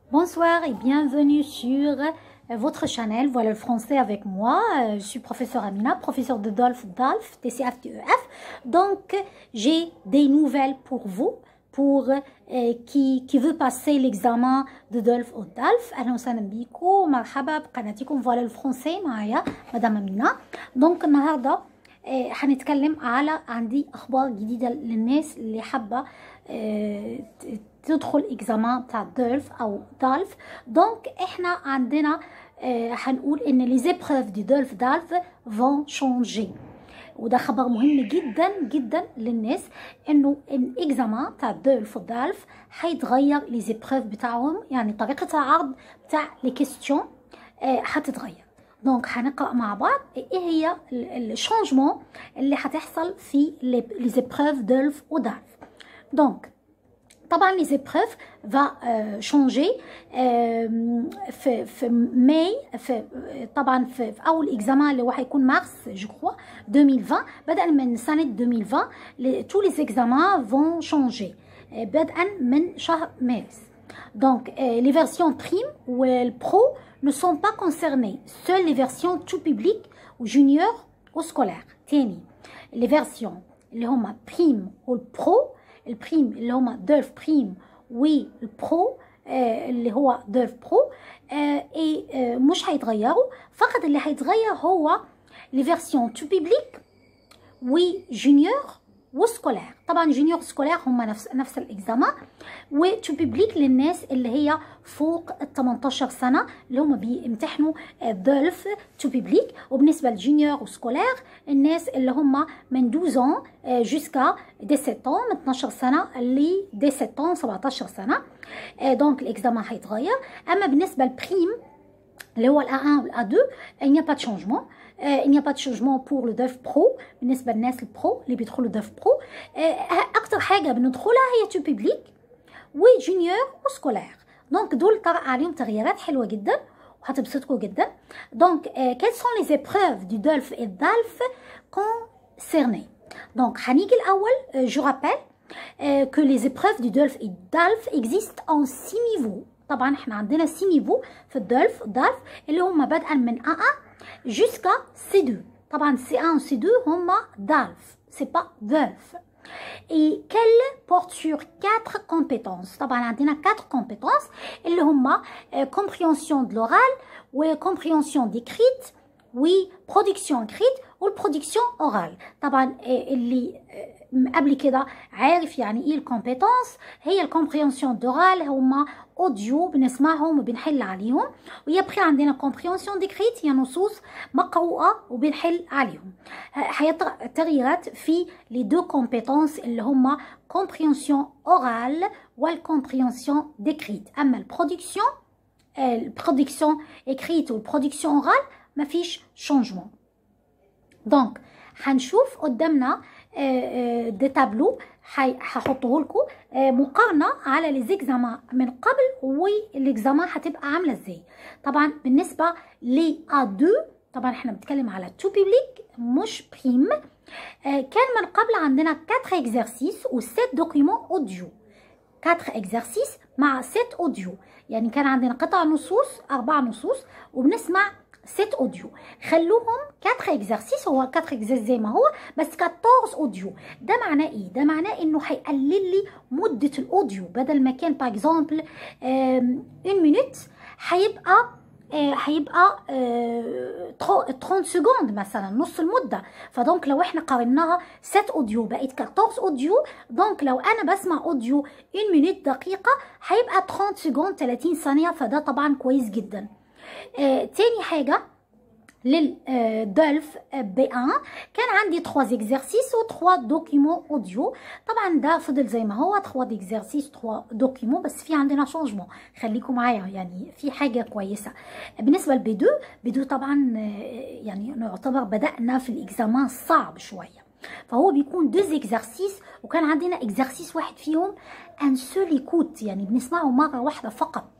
Bonsoir et bienvenue sur votre channel. Voilà le français avec moi. Je suis professeure Amina, professeure de DALF, TCF, TEF. Donc, j'ai des nouvelles pour vous, pour qui veut passer l'examen de DALF ou DALF. أهلا وسهلا بيكم مرحبا بقناتكم. Voilà le français معايا مدام أمينة. Donc النهارده هنتكلم على عندي أخبار جديدة للناس اللي حابة تدخل اكزامان بتاع دولف او دالف. دونك احنا عندنا هنقول ان لي زيبروف دي دولف دالف فون شونجي، وده خبر مهم جدا جدا للناس انه الاكزامان بتاع دولف ودالف هيتغير لي زيبروف بتاعهم، يعني طريقه العرض بتاع لي كيستيون هتتغير. دونك هنقرا مع بعض ايه هي الشونجمون اللي هتحصل في لي زيبروف دولف ودالف. دونك طبعا لي زيبروف فا شونجي في ماي، طبعا في اول اكزامان اللي هو هيكون مارس جو كرو 2020. بدءا من سنه 2020 تو لي زيكزامان فون شونجي بدءا من شهر مارس. دونك les versions prime ou pro ne sont pas concernées, seules les versions tout public ou junior ou scolaire. تاني les versions اللي هما prime والبرو، البريم اللي هما دولف بريم والبرو اللي هو دولف برو مش هيتغيروا. فقط اللي هيتغير هو لي فيرسيون تو بيبليك وجونيور وسكولير. طبعا جونيور سكولير هما نفس الاكزامان، وتو بيبليك للناس اللي هي فوق ال 18 سنه اللي هما بيمتحنوا دولف تو بيبليك. وبالنسبه للجونيور وسكولير الناس اللي هما من 12 جوسكا 17 من 12 سنه ل 17 17 سنه. دونك الاكزامان هيتغير. اما بالنسبه للبريم اللي هو الA1 والA2 il n'y a pas de changement. il n'y a pas de changement pour le DELF Pro. بالنسبه للناس البرو اللي بيدخلوا DELF Pro اكتر حاجه بندخلها هي تو بيبليك وجونيور وسكولير. دونك دول طرأ عليهم تغييرات حلوه جدا وهتبسطكم جدا. دونك quelles sont les épreuves du DELF et DALF concernées. دونك هنيجي الاول je rappelle que les épreuves du DELF et DALF existent en 6 niveaux. طبعا احنا عندنا 6 نيفو في الدولف والدالف اللي هما بدءا من A1 jusqu'à C2. طبعا C1 و C2 هما دالف، c'est pas دولف. et qu'elle porte sur 4 compétences. طبعا عندنا 4 compétences اللي هما compréhension de l'oral و compréhension d'écrite و production écrite و production orale. طبعا اللي قبل كده عارف يعني ايه الكومبيتونس، هي الكومبريهنسيون دورال هما اوديو بنسمعهم وبنحل عليهم، ويبقى عندنا كومبريهنسيون ديكريت هي نصوص مقروءه وبنحل عليهم. هي تغييرات في لي دو كومبيتونس اللي هما كومبريهنسيون اورال والكومبريهنسيون ديكريت. اما البرودكسيون اكريت والبرودكسيون اورال مفيش شونجمون. دونك هنشوف قدامنا دي تابلو هحطه لكم مقارنه على لي زيكزامان من قبل والاكزامان هتبقى عامله ازاي. طبعا بالنسبه ل A2 طبعا احنا بنتكلم على تو بيبليك مش بريم. كان من قبل عندنا 4 اكزرسيس و 7 دوكيومون اوديو، 4 اكزرسيس مع 7 اوديو، يعني كان عندنا قطع نصوص 4 نصوص وبنسمع 7 اوديو. خلوهم 4 اكزرسيس، هو 4 اكزرسيس زي ما هو بس 14 اوديو. ده معناه ايه؟ ده معناه انه هيقلل لي مده الاوديو، بدل ما كان باغ اكزومبل 1 مينوت هيبقى 30 سكوند مثلا، نص المده. فدونك لو احنا قارناها 7 اوديو بقت 14 اوديو، دونك لو انا بسمع اوديو 1 مينوت دقيقه هيبقى 30 سكوند 30 ثانيه، فده طبعا كويس جدا. تاني حاجه للدولف B1 كان عندي 3 اكزرسيس و 3 دوكيومون اوديو. طبعا ده فضل زي ما هو 3 اكزرسيس 3 دوكيومون، بس في عندنا شونجمون، خليكم معايا يعني في حاجه كويسه. بالنسبه لبي 2 طبعا يعني نعتبر بدانا في الاكزامان صعب شويه، فهو بيكون 2 اكزرسيس وكان عندنا اكزرسيس واحد فيهم ان سول ايكوت، يعني بنسمعه مره واحده فقط،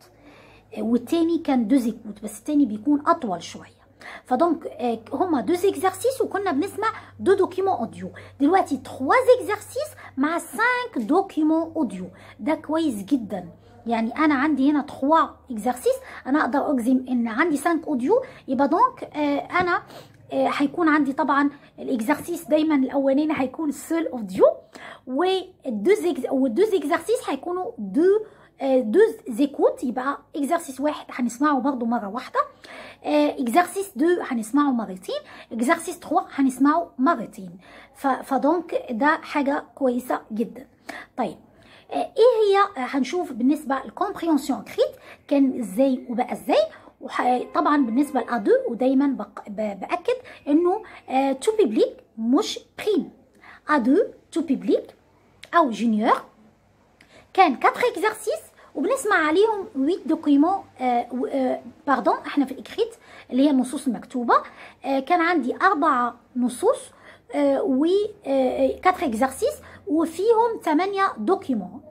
والتاني كان 2 ايكوت بس التاني بيكون اطول شويه. فدونك هما 2 اكزرسيس وكنا بنسمع 2 دوكيومون اوديو. دلوقتي 3 اكزرسيس مع 5 دوكيومون اوديو، ده كويس جدا. يعني انا عندي هنا 3 اكزرسيس، انا اقدر اجزم ان عندي 5 اوديو. يبقى دونك انا هيكون عندي طبعا الاكزرسيس دايما الاولاني هيكون سول اوديو، والدوز اكزرسيس هيكونوا دوز زيكوت. يبقى اكزرسيس واحد هنسمعه برضو مره واحده، اكزرسيس 2 هنسمعه مرتين، اكزرسيس 3 هنسمعه مرتين. فدونك ده حاجه كويسه جدا. طيب ايه هي هنشوف بالنسبه للكومبريهنسيون كريت كان ازاي وبقى ازاي. طبعا بالنسبه لأ2 ودايما باكد انه تو بيبليك مش بريم. أ2 تو بيبليك او جونيور كان 4 اكزرسيس وبنسمع عليهم 8 دوكيومون. باردون احنا في الاكريت اللي هي النصوص المكتوبه كان عندي 4 نصوص و 4 اكزرسيس وفيهم 8 دوكيومون.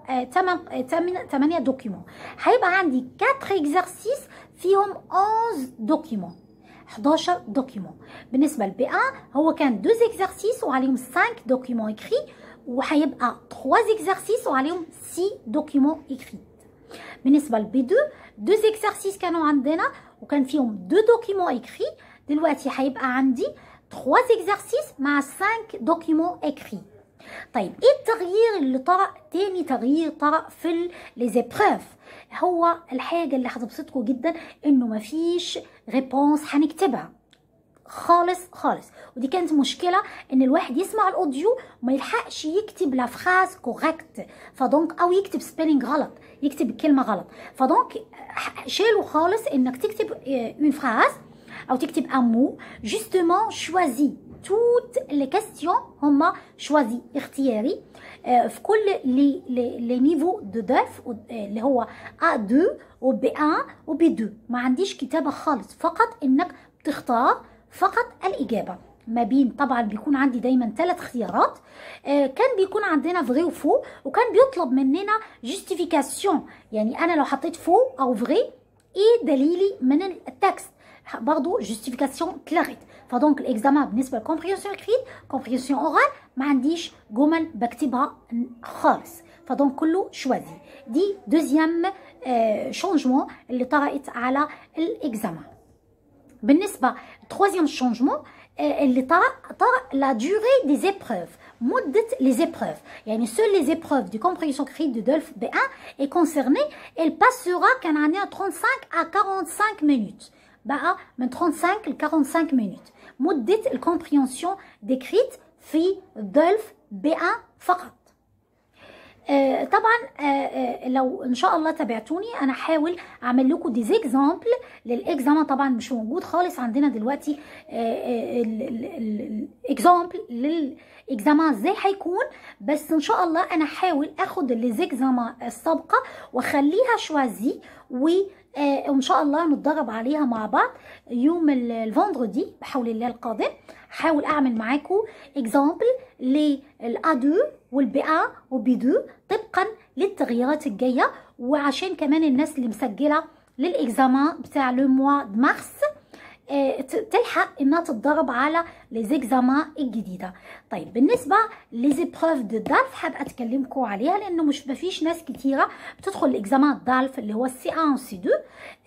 8 دوكيومون هيبقى عندي 4 اكزرسيس فيهم 11 دوكيومون، 11 دوكيومون. بالنسبه لبي 1 هو كان 2 اكزرسيس وعليهم 5 دوكيومون اكري، وهيبقى 3 اكزرسيس وعليهم 6 دوكيومون اكري. بالنسبه لبي 2 2 اكزرسيس كانوا عندنا وكان فيهم 2 دوكيومون اكري، دلوقتي هيبقى عندي 3 اكزرسيس مع 5 دوكيومون اكري. طيب ايه التغيير اللي طرأ؟ تاني تغيير طرأ في ليزيبروف هو الحاجه اللي هتبسطكم جدا، انه مفيش ريبونس هنكتبها خالص خالص. ودي كانت مشكله ان الواحد يسمع الاوديو وما يلحقش يكتب لا فراز كوريكت، فدونك او يكتب سبيلنج غلط، يكتب الكلمه غلط. فدونك شالوا خالص انك تكتب اون فراز او تكتب ان مو جوستومون شوازي. توت لي كاستيون هما شوازي اختياري في كل لي نيفو دو داف اللي هو A2 و B1 و B2. ما عنديش كتابه خالص، فقط انك بتختار فقط الإجابة ما بين. طبعا بيكون عندي دايما 3 اختيارات. كان بيكون عندنا فري وفو، وكان بيطلب مننا جوستيفيكاسيون، يعني أنا لو حطيت فو أو فري إيه دليلي من التكست، برضو جوستيفيكاسيون اتلغت. فدونك الإكزامان بالنسبة للكومبريهنسيون كريت كومبريهنسيون أورال ما عنديش جمل بكتبها خالص، فدونك كله شوازي. دي دوزيام شونجمون اللي طرأت على الإكزامان. بالنسبه للترويزيام شونجمون اللي طرأ لا دوري دي زيبروف، مده لي زيبروف. يعني سول لي زيبروف دي كومبريهنسيون كريت دو دولف بي 1 اي كونسيرني elle passera كان عندنا 35 à 45 minutes، بقى من 35 ل 45 minutes مده الكومبريهنسيون ديكريت في دولف بي 1 فقط. طبعا لو ان شاء الله تابعتوني انا هحاول اعمل لكم دي زيكزامبل للاكزامان. طبعا مش موجود خالص عندنا دلوقتي الاكزامبل للاكزامان ازاي هيكون، بس ان شاء الله انا هحاول اخد الليزيكزامان السابقه واخليها شوازي وان شاء الله نتدرب عليها مع بعض يوم الفندردي بحول الله القادم. هحاول اعمل معاكم اكزامبل للA2 والبي 1 وبي 2 طبقا للتغييرات الجايه، وعشان كمان الناس اللي مسجله للاكزامان بتاع لو موا د مارس تلحق انها تتدرب على لي زيكزامان الجديده. طيب بالنسبه ليزيبروف دو دالف هبقى اتكلمكم عليها، لانه مش مفيش ناس كتيره بتدخل الاكزامان دالف اللي هو سي 1 وسي 2.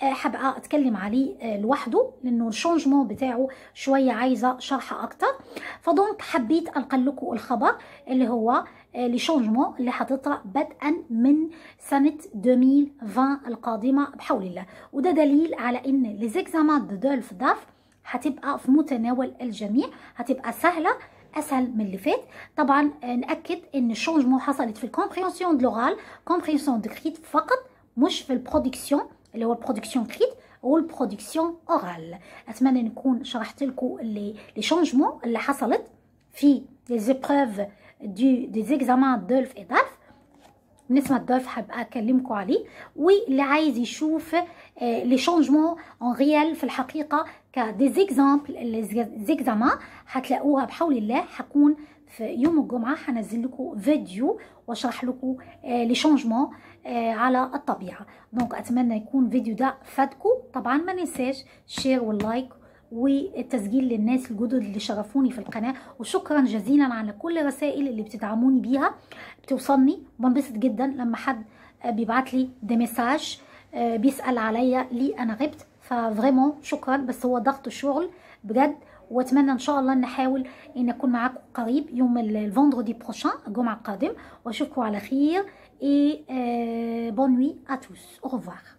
هبقى اتكلم عليه لوحده لانه الشونجمون بتاعه شويه عايزه شرح اكتر. فدونك حبيت القى لكم الخبر اللي هو لي شونجمون اللي هتطرأ بدءا من سنه 2020 القادمه بحول الله. وده دليل على ان لي زيكزامان دو دولف دالف هتبقى في متناول الجميع، هتبقى سهله اسهل من اللي فات. طبعا ناكد ان الشونجمون حصلت في الكومبريهنسيون دو لورال كومبريهنسيون دو كريت فقط، مش في البرودكسيون اللي هو البرودكسيون كريت والبرودكسيون اورال. اتمنى نكون شرحت لكم لي شونجمون اللي حصلت في لي زيبروف دي زيكزامان دولف اي دالف. بالنسبه للدولف هبقى اكلمكم عليه، واللي عايز يشوف لي شونجمون اون ريال في الحقيقه كدي زيكزامبل زيكزامان هتلاقوها بحول الله. هكون في يوم الجمعه هنزل لكم فيديو واشرح لكم لي شونجمون على الطبيعه. دونك اتمنى يكون فيديو ده فادكم. طبعا ما ننساش شير واللايك والتسجيل للناس الجدد اللي شرفوني في القناه، وشكرا جزيلا على كل الرسائل اللي بتدعموني بيها، بتوصلني. بنبسط جدا لما حد بيبعت لي دي ميساج، بيسأل عليا ليه انا غبت. ففريمون شكرا، بس هو ضغط الشغل بجد. واتمنى ان شاء الله نحاول ان اكون معاكم قريب يوم الفندردي بروشان، الجمعه القادم، واشوفكم على خير. et bonne nuit à tous. Au revoir.